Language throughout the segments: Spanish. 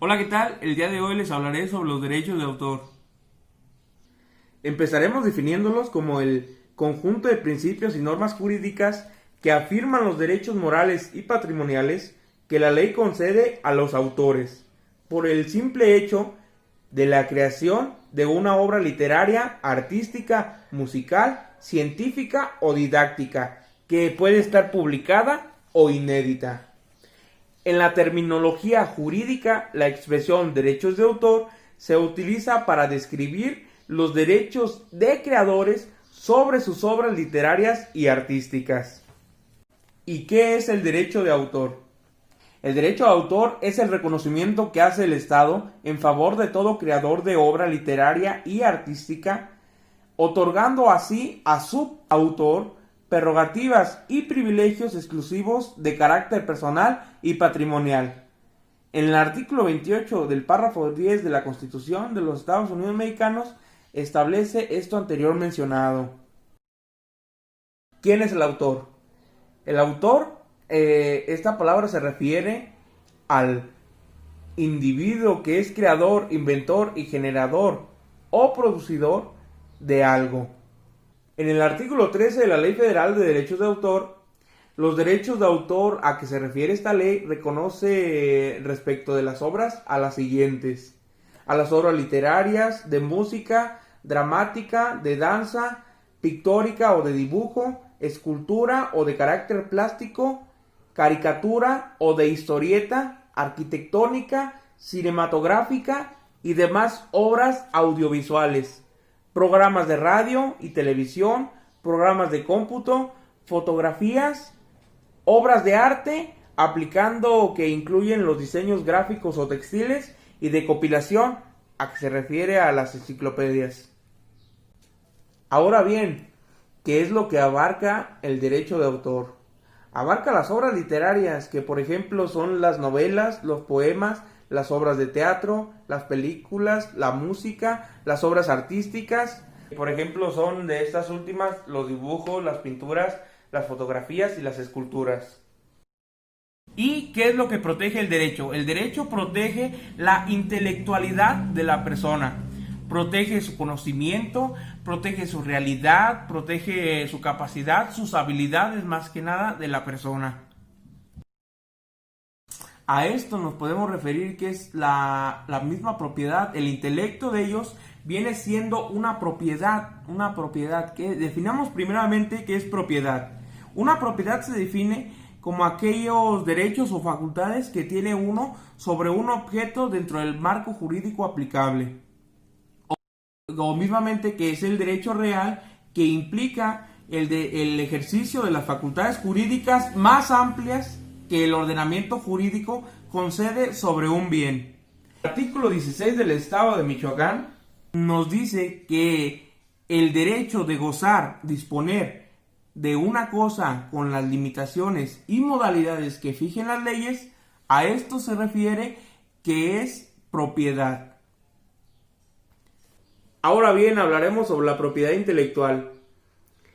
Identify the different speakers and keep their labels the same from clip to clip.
Speaker 1: Hola, ¿qué tal? El día de hoy les hablaré sobre los derechos de autor. Empezaremos definiéndolos como el conjunto de principios y normas jurídicas que afirman los derechos morales y patrimoniales que la ley concede a los autores, por el simple hecho de la creación de una obra literaria, artística, musical, científica o didáctica, que puede estar publicada o inédita. En la terminología jurídica, la expresión derechos de autor se utiliza para describir los derechos de creadores sobre sus obras literarias y artísticas. ¿Y qué es el derecho de autor? El derecho de autor es el reconocimiento que hace el Estado en favor de todo creador de obra literaria y artística, otorgando así a su autor prerrogativas y privilegios exclusivos de carácter personal y patrimonial. En el artículo 28 del párrafo 10 de la Constitución de los Estados Unidos Mexicanos establece esto anterior mencionado. ¿Quién es el autor? El autor, esta palabra se refiere al individuo que es creador, inventor y generador o productor de algo. En el artículo 13 de la Ley Federal de Derechos de Autor, los derechos de autor a que se refiere esta ley reconoce respecto de las obras a las siguientes: a las obras literarias, de música, dramática, de danza, pictórica o de dibujo, escultura o de carácter plástico, caricatura o de historieta, arquitectónica, cinematográfica y demás obras audiovisuales, programas de radio y televisión, programas de cómputo, fotografías, obras de arte, aplicando que incluyen los diseños gráficos o textiles y de compilación, a que se refiere a las enciclopedias. Ahora bien, ¿qué es lo que abarca el derecho de autor? Abarca las obras literarias, que por ejemplo son las novelas, los poemas, las obras de teatro, las películas, la música, las obras artísticas. Por ejemplo, son de estas últimas los dibujos, las pinturas, las fotografías y las esculturas. ¿Y qué es lo que protege el derecho? El derecho protege la intelectualidad de la persona, protege su conocimiento, protege su realidad, protege su capacidad, sus habilidades más que nada de la persona. A esto nos podemos referir que es la misma propiedad, el intelecto de ellos viene siendo una propiedad que definamos primeramente qué es propiedad. Una propiedad se define como aquellos derechos o facultades que tiene uno sobre un objeto dentro del marco jurídico aplicable. O mismamente que es el derecho real, que implica el ejercicio de las facultades jurídicas más amplias que el ordenamiento jurídico concede sobre un bien. El artículo 16 del Estado de Michoacán nos dice que el derecho de gozar, disponer de una cosa con las limitaciones y modalidades que fijen las leyes, a esto se refiere que es propiedad. Ahora bien, hablaremos sobre la propiedad intelectual.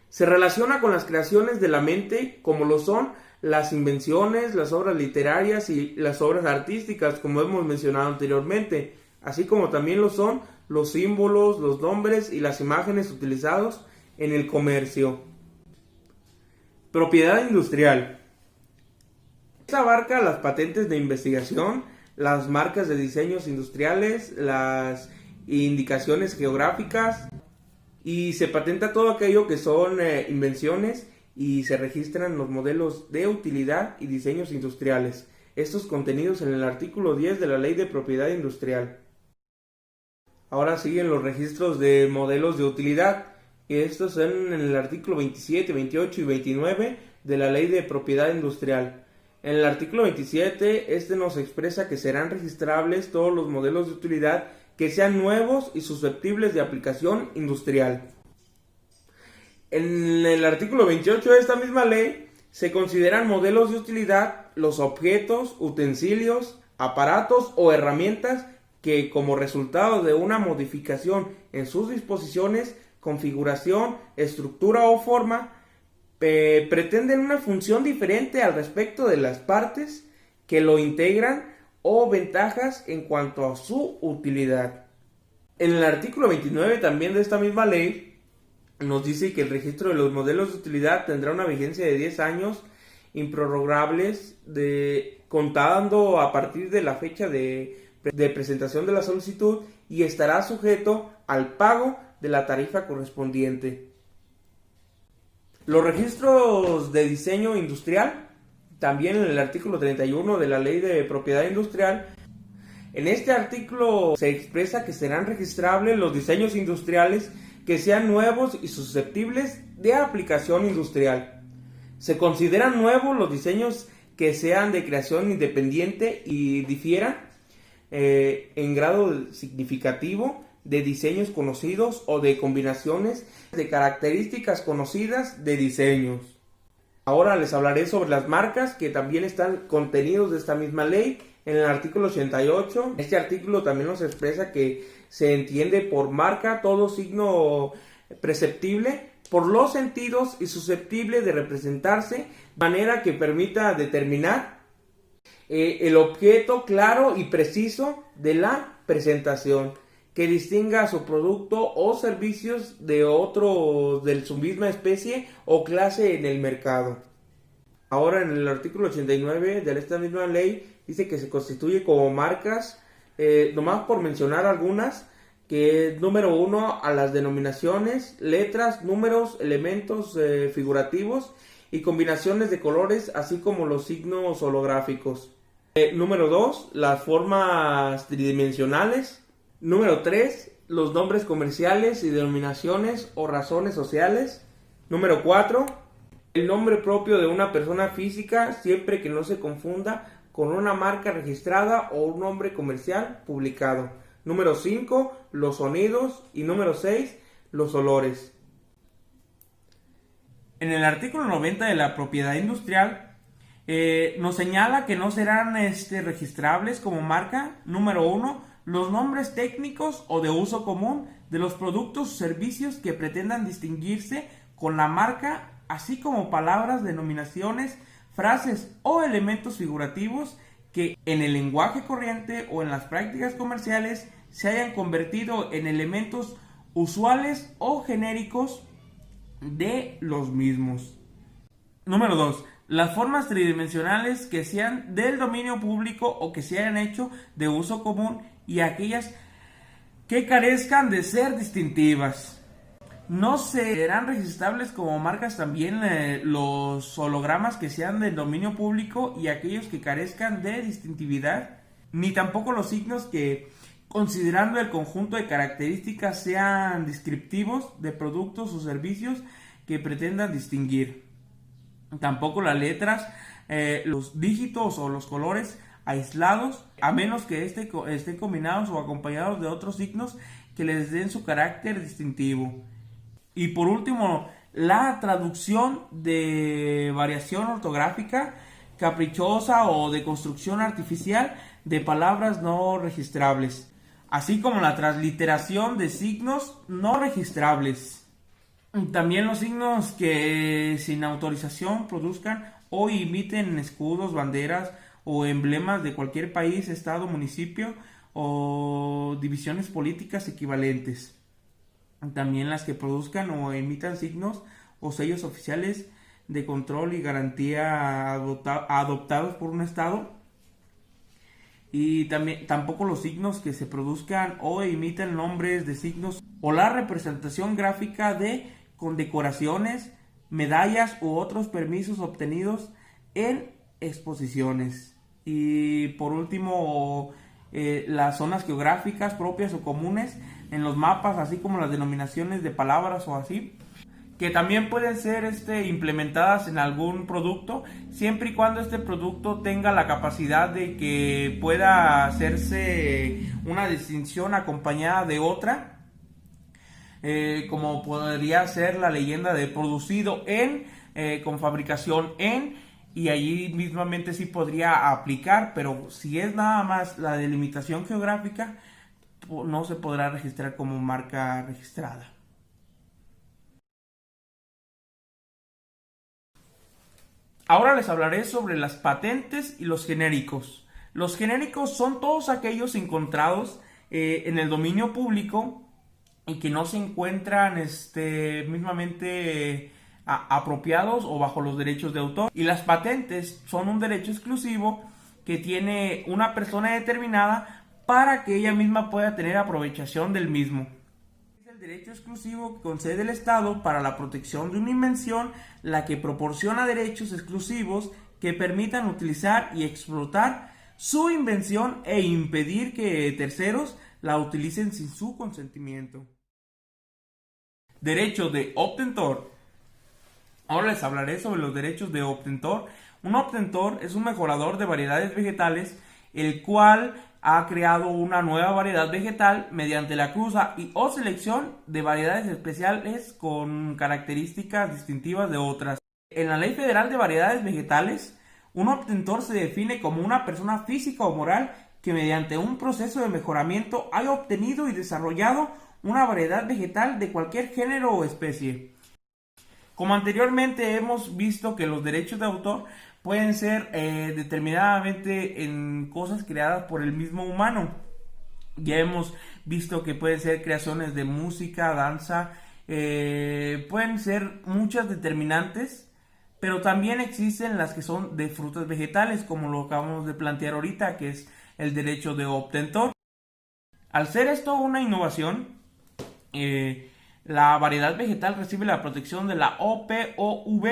Speaker 1: Se relaciona con las creaciones de la mente, como lo son las invenciones, las obras literarias y las obras artísticas, como hemos mencionado anteriormente, así como también lo son los símbolos, los nombres y las imágenes utilizados en el comercio. Propiedad industrial. Esta abarca las patentes de investigación, las marcas de diseños industriales, las indicaciones geográficas, y se patenta todo aquello que son invenciones y se registran los modelos de utilidad y diseños industriales. Estos contenidos en el artículo 10 de la Ley de Propiedad Industrial. Ahora siguen los registros de modelos de utilidad, y estos son en el artículo 27, 28 y 29 de la Ley de Propiedad Industrial. En el artículo 27, este nos expresa que serán registrables todos los modelos de utilidad que sean nuevos y susceptibles de aplicación industrial. En el artículo 28 de esta misma ley se consideran modelos de utilidad los objetos, utensilios, aparatos o herramientas que, como resultado de una modificación en sus disposiciones, configuración, estructura o forma, pretenden una función diferente al respecto de las partes que lo integran o ventajas en cuanto a su utilidad. En el artículo 29 también de esta misma ley nos dice que el registro de los modelos de utilidad tendrá una vigencia de 10 años improrrogables contando a partir de la fecha de presentación de la solicitud y estará sujeto al pago de la tarifa correspondiente. Los registros de diseño industrial, también en el artículo 31 de la Ley de Propiedad Industrial, en este artículo se expresa que serán registrables los diseños industriales que sean nuevos y susceptibles de aplicación industrial. Se consideran nuevos los diseños que sean de creación independiente y difieran en grado significativo de diseños conocidos o de combinaciones de características conocidas de diseños. Ahora les hablaré sobre las marcas que también están contenidos de esta misma ley en el artículo 88. Este artículo también nos expresa que se entiende por marca todo signo perceptible por los sentidos y susceptible de representarse de manera que permita determinar el objeto claro y preciso de la presentación, que distinga su producto o servicios de otros de su misma especie o clase en el mercado. Ahora en el artículo 89 de esta misma ley dice que se constituye como marcas, nomás por mencionar algunas, que número 1 a las denominaciones, letras, números, elementos figurativos y combinaciones de colores, así como los signos holográficos. Número 2, las formas tridimensionales. Número 3, los nombres comerciales y denominaciones o razones sociales. Número 4, el nombre propio de una persona física siempre que no se confunda con una marca registrada o un nombre comercial publicado. Número 5, los sonidos. Y número 6, los olores. En el artículo 90 de la propiedad industrial nos señala que no serán registrables como marca. Número 1, los nombres técnicos o de uso común de los productos o servicios que pretendan distinguirse con la marca, así como palabras, denominaciones, frases o elementos figurativos que en el lenguaje corriente o en las prácticas comerciales se hayan convertido en elementos usuales o genéricos de los mismos. Número 2. Las formas tridimensionales que sean del dominio público o que se hayan hecho de uso común y aquellas que carezcan de ser distintivas. No serán registrables como marcas también los hologramas que sean del dominio público y aquellos que carezcan de distintividad, ni tampoco los signos que, considerando el conjunto de características, sean descriptivos de productos o servicios que pretendan distinguir. Tampoco las letras, los dígitos o los colores aislados, a menos que estén combinados o acompañados de otros signos que les den su carácter distintivo. Y por último, la traducción de variación ortográfica caprichosa o de construcción artificial de palabras no registrables, así como la transliteración de signos no registrables. También los signos que sin autorización produzcan o imiten escudos, banderas o emblemas de cualquier país, estado, municipio o divisiones políticas equivalentes. También las que produzcan o emitan signos o sellos oficiales de control y garantía adoptados por un estado. Y tampoco los signos que se produzcan o imitan nombres de signos o la representación gráfica de condecoraciones, medallas u otros permisos obtenidos en exposiciones. Y por último, las zonas geográficas propias o comunes en los mapas, así como las denominaciones de palabras o así, que también pueden ser implementadas en algún producto, siempre y cuando este producto tenga la capacidad de que pueda hacerse una distinción acompañada de otra, como podría ser la leyenda de producido en, con fabricación en, y allí mismamente sí podría aplicar, pero si es nada más la delimitación geográfica, no se podrá registrar como marca registrada. Ahora les hablaré sobre las patentes y los genéricos. Los genéricos son todos aquellos encontrados en el dominio público y que no se encuentran mismamente apropiados o bajo los derechos de autor. Y las patentes son un derecho exclusivo que tiene una persona determinada para que ella misma pueda tener aprovechación del mismo. Es el derecho exclusivo que concede el Estado para la protección de una invención, la que proporciona derechos exclusivos que permitan utilizar y explotar su invención e impedir que terceros la utilicen sin su consentimiento. Derecho de obtentor. Ahora les hablaré sobre los derechos de obtentor. Un obtentor es un mejorador de variedades vegetales, el cual ha creado una nueva variedad vegetal mediante la cruza y o selección de variedades especiales con características distintivas de otras. En la Ley Federal de Variedades Vegetales, un obtentor se define como una persona física o moral que mediante un proceso de mejoramiento haya obtenido y desarrollado una variedad vegetal de cualquier género o especie. Como anteriormente hemos visto que los derechos de autor pueden ser determinadamente en cosas creadas por el mismo humano. Ya hemos visto que pueden ser creaciones de música, danza, pueden ser muchas determinantes, pero también existen las que son de frutas vegetales, como lo acabamos de plantear ahorita, que es el derecho de obtentor. Al ser esto una innovación, la variedad vegetal recibe la protección de la OPOV,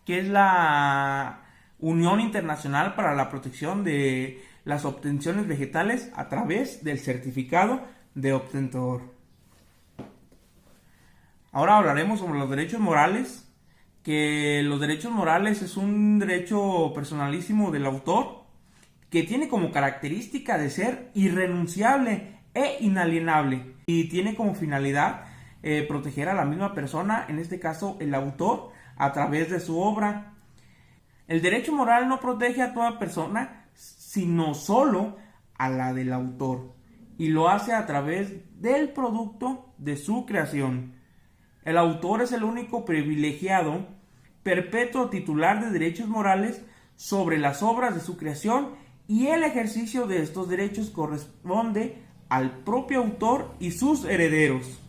Speaker 1: que es la Unión Internacional para la Protección de las Obtenciones Vegetales a través del certificado de obtentor. Ahora hablaremos sobre los derechos morales, que los derechos morales es un derecho personalísimo del autor que tiene como característica de ser irrenunciable e inalienable y tiene como finalidad proteger a la misma persona, en este caso el autor, a través de su obra. El derecho moral no protege a toda persona, sino solo a la del autor, y lo hace a través del producto de su creación. El autor es el único privilegiado, perpetuo titular de derechos morales sobre las obras de su creación, y el ejercicio de estos derechos corresponde al propio autor y sus herederos.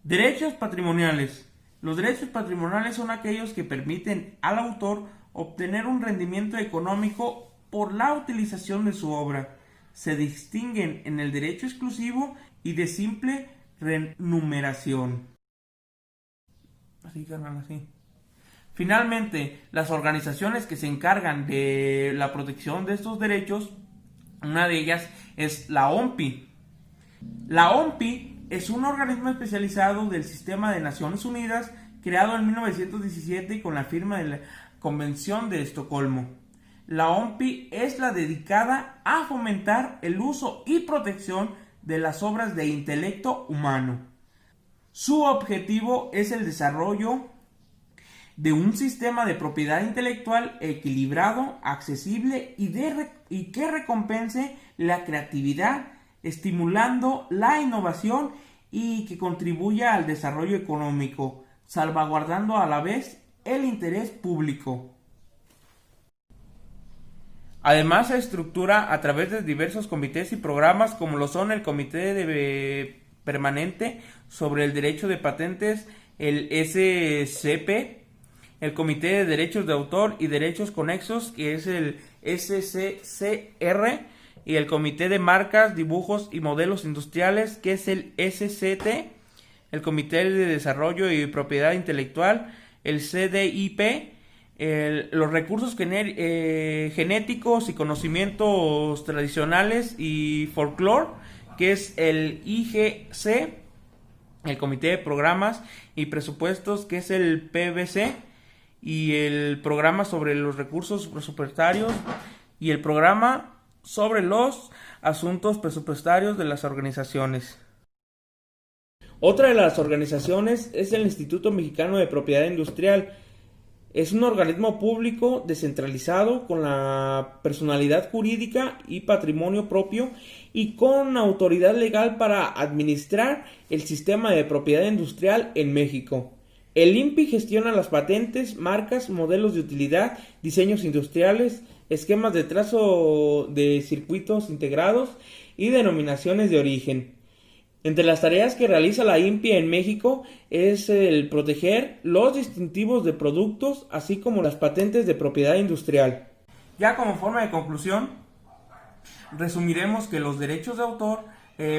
Speaker 1: Derechos patrimoniales. Los derechos patrimoniales son aquellos que permiten al autor obtener un rendimiento económico por la utilización de su obra. Se distinguen en el derecho exclusivo y de simple remuneración. Así. Finalmente, las organizaciones que se encargan de la protección de estos derechos, una de ellas es la OMPI. La OMPI es un organismo especializado del Sistema de Naciones Unidas, creado en 1917 con la firma de la Convención de Estocolmo. La OMPI es la dedicada a fomentar el uso y protección de las obras de intelecto humano. Su objetivo es el desarrollo de un sistema de propiedad intelectual equilibrado, accesible y que recompense la creatividad, estimulando la innovación y que contribuya al desarrollo económico, salvaguardando a la vez el interés público. Además, se estructura a través de diversos comités y programas, como lo son el Comité Permanente sobre el Derecho de Patentes, el SCP, el Comité de Derechos de Autor y Derechos Conexos, que es el SCCR, y el Comité de Marcas, Dibujos y Modelos Industriales, que es el SCT, el Comité de Desarrollo y Propiedad Intelectual, el CDIP, los recursos genéticos y conocimientos tradicionales y folclore, que es el IGC, el Comité de Programas y Presupuestos, que es el PBC, y el Programa sobre los Recursos Presupuestarios y el Programa sobre los Asuntos Presupuestarios de las Organizaciones. Otra de las organizaciones es el Instituto Mexicano de Propiedad Industrial. Es un organismo público descentralizado con la personalidad jurídica y patrimonio propio y con autoridad legal para administrar el sistema de propiedad industrial en México. El INPI gestiona las patentes, marcas, modelos de utilidad, diseños industriales, esquemas de trazo de circuitos integrados y denominaciones de origen. Entre las tareas que realiza la INPI en México es el proteger los distintivos de productos, así como las patentes de propiedad industrial. Ya como forma de conclusión, resumiremos que los derechos de autor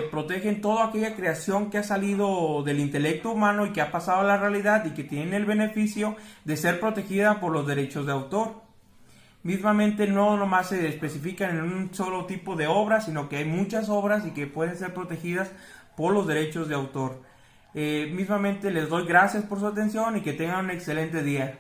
Speaker 1: protegen toda aquella creación que ha salido del intelecto humano y que ha pasado a la realidad y que tiene el beneficio de ser protegida por los derechos de autor. Mismamente no nomás se especifican en un solo tipo de obra, sino que hay muchas obras y que pueden ser protegidas por los derechos de autor. Mismamente les doy gracias por su atención y que tengan un excelente día.